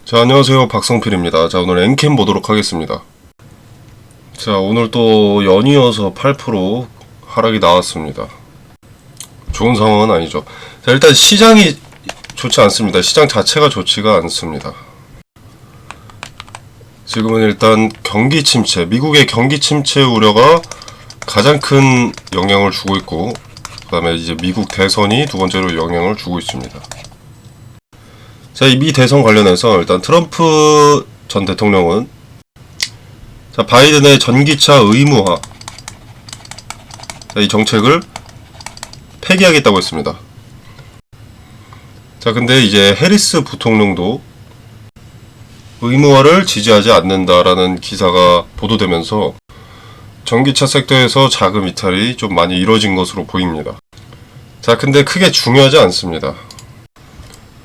자, 안녕하세요. 박성필입니다. 자, 오늘 엔캠 보도록 하겠습니다. 자, 오늘 또 연이어서 8% 하락이 나왔습니다. 좋은 상황은 아니죠. 자, 일단 시장이 좋지 않습니다. 시장 자체가 좋지가 않습니다. 지금은 일단 경기 침체, 미국의 경기 침체 우려가 가장 큰 영향을 주고 있고, 그 다음에 이제 미국 대선이 두 번째로 영향을 주고 있습니다. 자, 이 미 대선 관련해서 일단 트럼프 전 대통령은 자, 바이든의 전기차 의무화, 자, 이 정책을 폐기하겠다고 했습니다. 자, 근데 이제 해리스 부통령도 의무화를 지지하지 않는다라는 기사가 보도되면서 전기차 섹터에서 자금 이탈이 좀 많이 이뤄진 것으로 보입니다. 자, 근데 크게 중요하지 않습니다.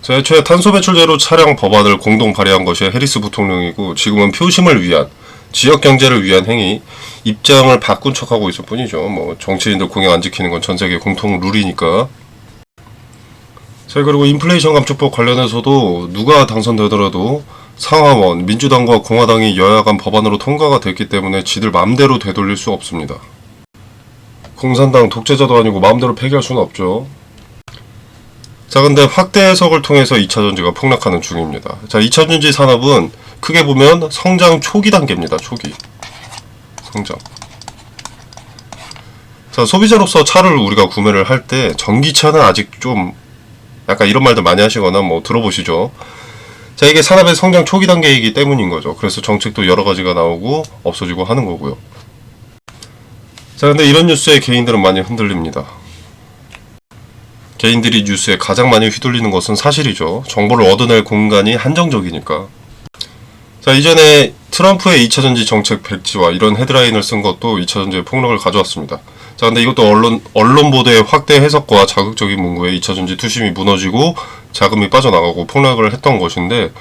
자, 애초에 탄소 배출 제로 차량 법안을 공동 발의한 것이 해리스 부통령이고, 지금은 표심을 위한, 지역 경제를 위한 행위, 입장을 바꾼 척하고 있을 뿐이죠. 뭐 정치인들 공약 안 지키는 건 전 세계 공통 룰이니까. 자, 그리고 인플레이션 감축법 관련해서도 누가 당선되더라도 상하원, 민주당과 공화당이 여야 간 법안으로 통과가 됐기 때문에 지들 맘대로 되돌릴 수 없습니다. 공산당 독재자도 아니고 마음대로 폐기할 수는 없죠. 자, 근데 확대 해석을 통해서 2차전지가 폭락하는 중입니다. 자, 2차전지 산업은 크게 보면 성장 초기 단계입니다. 초기. 성장. 자, 소비자로서 차를 우리가 구매를 할 때 전기차는 아직 좀 약간 이런 말들 많이 하시거나 뭐 들어보시죠. 자, 이게 산업의 성장 초기 단계이기 때문인 거죠. 그래서 정책도 여러 가지가 나오고 없어지고 하는 거고요. 자, 근데 이런 뉴스에 개인들은 많이 흔들립니다. 개인들이 뉴스에 가장 많이 휘둘리는 것은 사실이죠. 정보를 얻어낼 공간이 한정적이니까. 자, 이전에 트럼프의 2차전지 정책 백지화 이런 헤드라인을 쓴 것도 2차전지의 폭락을 가져왔습니다. 자, 근데 이것도 언론 보도의 확대 해석과 자극적인 문구에 2차전지 투심이 무너지고 자금이 빠져나가고 폭락을 했던 것인데,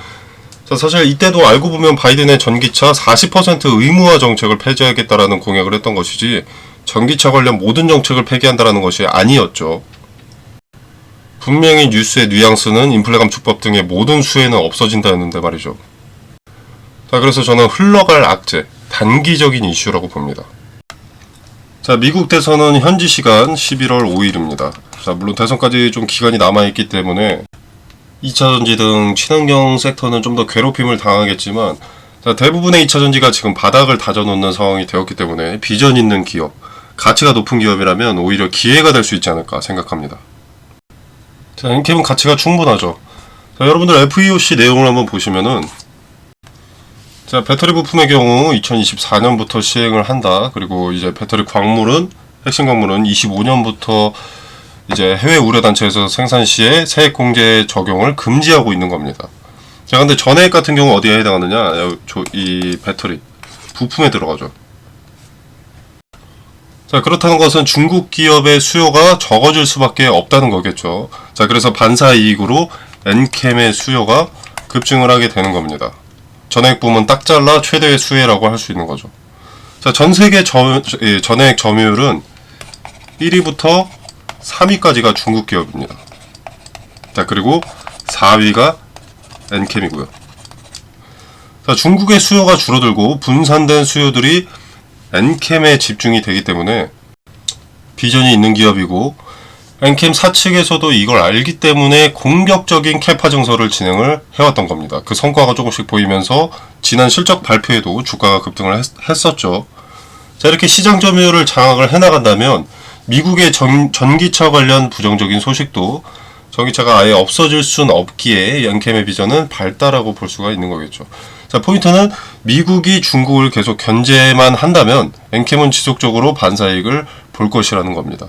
자, 사실 이때도 알고 보면 바이든의 전기차 40% 의무화 정책을 폐지하겠다라는 공약을 했던 것이지 전기차 관련 모든 정책을 폐기한다라는 것이 아니었죠. 분명히 뉴스의 뉘앙스는 인플레 감축법 등의 모든 수혜는 없어진다였는데 말이죠. 자, 그래서 저는 흘러갈 악재, 단기적인 이슈라고 봅니다. 자, 미국 대선은 현지 시간 11월 5일입니다. 자, 물론 대선까지 좀 기간이 남아있기 때문에 2차전지 등 친환경 섹터는 좀 더 괴롭힘을 당하겠지만, 자, 대부분의 2차전지가 지금 바닥을 다져놓는 상황이 되었기 때문에 비전 있는 기업, 가치가 높은 기업이라면 오히려 기회가 될 수 있지 않을까 생각합니다. 자, 엔캠은 가치가 충분하죠. 자, 여러분들 FEOC 내용을 한번 보시면은, 자, 배터리 부품의 경우 2024년부터 시행을 한다. 그리고 이제 배터리 광물은, 핵심 광물은 25년부터 이제 해외 우려단체에서 생산 시에 세액공제 적용을 금지하고 있는 겁니다. 자, 근데 전해액 같은 경우 어디에 해당하느냐? 이 배터리 부품에 들어가죠. 자, 그렇다는 것은 중국 기업의 수요가 적어질 수밖에 없다는 거겠죠. 자, 그래서 반사이익으로 엔캠의 수요가 급증을 하게 되는 겁니다. 전해액 부문 딱 잘라 최대의 수혜라고 할 수 있는 거죠. 자, 전 세계 전해액 점유율은 1위부터 3위까지가 중국 기업입니다. 자, 그리고 4위가 엔캠이고요. 자, 중국의 수요가 줄어들고 분산된 수요들이 엔캠에 집중이 되기 때문에 비전이 있는 기업이고, 엔캠 사측에서도 이걸 알기 때문에 공격적인 캐파 증설을 진행을 해왔던 겁니다. 그 성과가 조금씩 보이면서 지난 실적 발표에도 주가가 급등을 했었죠. 자, 이렇게 시장 점유율을 장악을 해나간다면 미국의 전기차 관련 부정적인 소식도 전기차가 아예 없어질 순 없기에 엔캠의 비전은 밝다라고 볼 수가 있는 거겠죠. 자, 포인트는 미국이 중국을 계속 견제만 한다면 엔캠은 지속적으로 반사이익을 볼 것이라는 겁니다.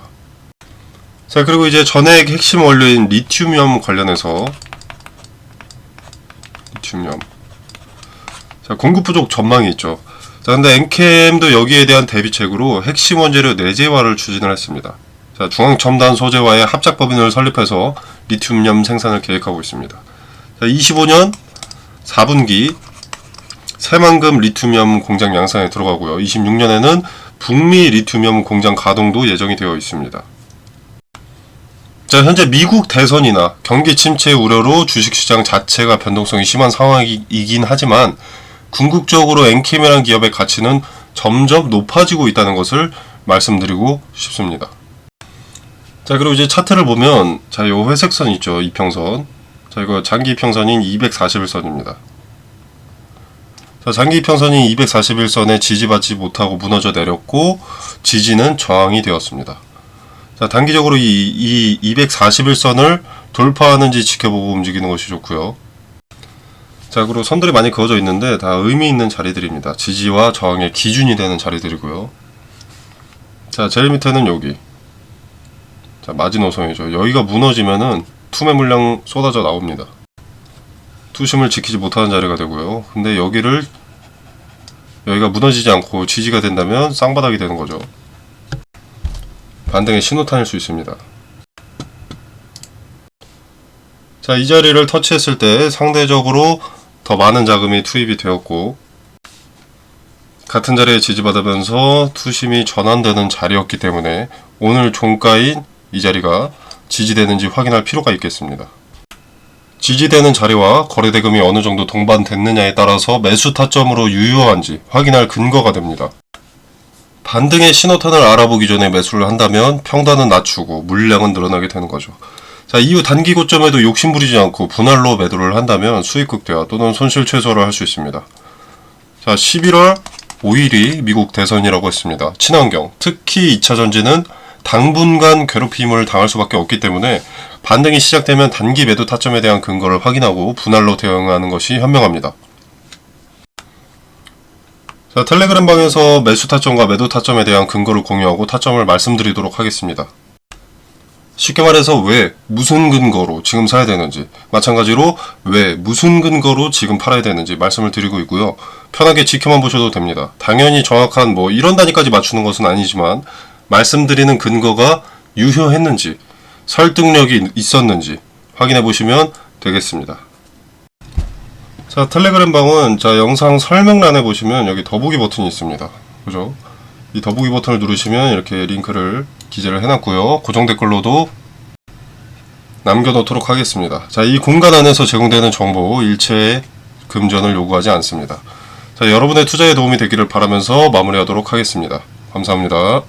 자, 그리고 이제 전해액 핵심 원료인 리튬염 관련해서 자, 공급 부족 전망이 있죠. 자, 근데 엔캠도 여기에 대한 대비책으로 핵심 원재료 내재화를 추진을 했습니다. 자, 중앙첨단 소재와의 합작법인을 설립해서 리튬염 생산을 계획하고 있습니다. 자, 25년 4분기 새만금 리튬염 공장 양산에 들어가고요. 26년에는 북미 리튬염 공장 가동도 예정이 되어 있습니다. 자, 현재 미국 대선이나 경기 침체 우려로 주식시장 자체가 변동성이 심한 상황이긴 하지만 궁극적으로 엔캠이라는 기업의 가치는 점점 높아지고 있다는 것을 말씀드리고 싶습니다. 자, 그리고 이제 차트를 보면, 자, 요 회색선 있죠, 이평선. 자, 이거 장기 이평선인 241선입니다. 자, 장기 이평선인 241선에 지지받지 못하고 무너져 내렸고, 지지는 저항이 되었습니다. 자, 단기적으로 이 241선을 돌파하는지 지켜보고 움직이는 것이 좋고요. 자, 그리고 선들이 많이 그어져 있는데 다 의미 있는 자리들입니다. 지지와 저항의 기준이 되는 자리들이고요. 자, 제일 밑에는 여기. 자, 마지노선이죠. 여기가 무너지면은 투매 물량 쏟아져 나옵니다. 투심을 지키지 못하는 자리가 되고요. 근데 여기가 무너지지 않고 지지가 된다면 쌍바닥이 되는 거죠. 반등의 신호탄일 수 있습니다. 자, 이 자리를 터치했을 때 상대적으로 더 많은 자금이 투입이 되었고, 같은 자리에 지지받으면서 투심이 전환되는 자리였기 때문에 오늘 종가인 이 자리가 지지되는지 확인할 필요가 있겠습니다. 지지되는 자리와 거래대금이 어느 정도 동반됐느냐에 따라서 매수 타점으로 유효한지 확인할 근거가 됩니다. 반등의 신호탄을 알아보기 전에 매수를 한다면 평단은 낮추고 물량은 늘어나게 되는 거죠. 자, 이후 단기 고점에도 욕심 부리지 않고 분할로 매도를 한다면 수익 극대화 또는 손실 최소화를 할 수 있습니다. 자, 11월 5일이 미국 대선이라고 했습니다. 친환경, 특히 2차 전지는 당분간 괴롭힘을 당할 수밖에 없기 때문에 반등이 시작되면 단기 매도 타점에 대한 근거를 확인하고 분할로 대응하는 것이 현명합니다. 자, 텔레그램 방에서 매수 타점과 매도 타점에 대한 근거를 공유하고 타점을 말씀드리도록 하겠습니다. 쉽게 말해서 왜, 무슨 근거로 지금 사야 되는지, 마찬가지로 왜, 무슨 근거로 지금 팔아야 되는지 말씀을 드리고 있고요. 편하게 지켜만 보셔도 됩니다. 당연히 정확한 이런 단위까지 맞추는 것은 아니지만 말씀드리는 근거가 유효했는지, 설득력이 있었는지 확인해 보시면 되겠습니다. 자, 텔레그램 방은 영상 설명란에 보시면 여기 더보기 버튼이 있습니다. 그죠? 이 더보기 버튼을 누르시면 이렇게 링크를 기재를 해놨고요. 고정 댓글로도 남겨놓도록 하겠습니다. 자, 이 공간 안에서 제공되는 정보 일체의 금전을 요구하지 않습니다. 자, 여러분의 투자에 도움이 되기를 바라면서 마무리하도록 하겠습니다. 감사합니다.